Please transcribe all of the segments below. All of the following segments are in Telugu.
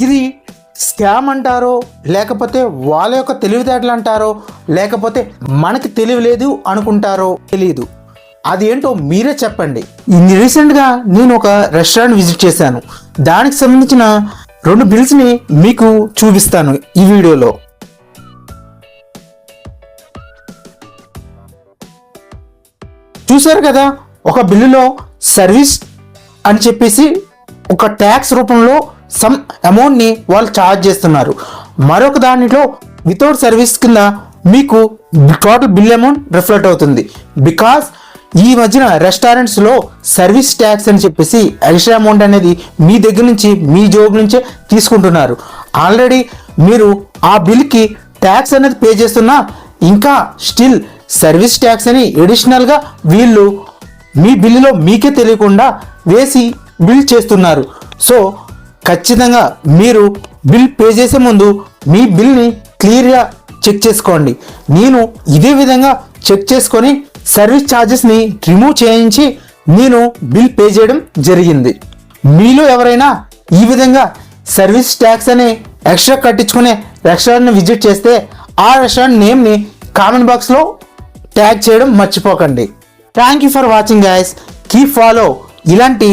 ఇది స్కామ్ అంటారో లేకపోతే వాళ్ళ యొక్క తెలివితేటలు అంటారో లేకపోతే మనకి తెలియలేదు అనుకుంటారో తెలియదు. అది ఏంటో మీరే చెప్పండి. రీసెంట్గా నేను ఒక రెస్టారెంట్ విజిట్ చేశాను. దానికి సంబంధించిన 2 బిల్స్ని మీకు చూపిస్తాను ఈ వీడియోలో. చూశారు కదా, ఒక బిల్లులో సర్వీస్ అని చెప్పేసి ఒక ట్యాక్స్ రూపంలో సమ్ అమౌంట్ని వాళ్ళు ఛార్జ్ చేస్తున్నారు. మరొక దానిలో వితౌట్ సర్వీస్ కింద మీకు టోటల్ బిల్ అమౌంట్ రిఫ్లెక్ట్ అవుతుంది. బికాస్ ఈ మధ్యన రెస్టారెంట్స్లో సర్వీస్ ట్యాక్స్ అని చెప్పేసి ఎక్స్ట్రా అమౌంట్ అనేది మీ దగ్గర నుంచి మీ జోబు నుంచే తీసుకుంటున్నారు. ఆల్రెడీ మీరు ఆ బిల్కి ట్యాక్స్ అనేది పే చేస్తున్నా ఇంకా స్టిల్ సర్వీస్ ట్యాక్స్ అని ఎడిషనల్గా వీళ్ళు మీ బిల్లులో మీకే తెలియకుండా వేసి బిల్ చేస్తున్నారు. సో ఖచ్చితంగా మీరు బిల్ పే చేసే ముందు మీ బిల్ని క్లియర్గా చెక్ చేసుకోండి. నేను ఇదే విధంగా చెక్ చేసుకొని సర్వీస్ ఛార్జెస్ని రిమూవ్ చేయించి నేను బిల్ పే చేయడం జరిగింది. మీలో ఎవరైనా ఈ విధంగా సర్వీస్ ట్యాక్స్ అనే ఎక్స్ట్రా కట్టించుకునే రెస్టారెంట్ని విజిట్ చేస్తే ఆ రెస్టారెంట్ నేమ్ని కామెంట్ బాక్స్లో ట్యాగ్ చేయడం మర్చిపోకండి. Thank you for watching guys. Keep follow. ఇలాంటి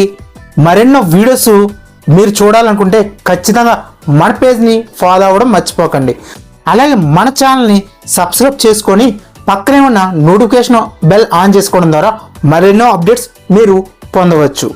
మరెన్నో వీడియోస్ మీరు చూడాలనుకుంటే ఖచ్చితంగా మన పేజ్ని ఫాలో అవ్వడం మర్చిపోకండి. అలాగే మన ఛానల్ని సబ్స్క్రైబ్ చేసుకొని పక్కనే ఉన్న నోటిఫికేషన్ బెల్ ఆన్ చేసుకోవడం ద్వారా మరెన్నో అప్డేట్స్ మీరు పొందవచ్చు.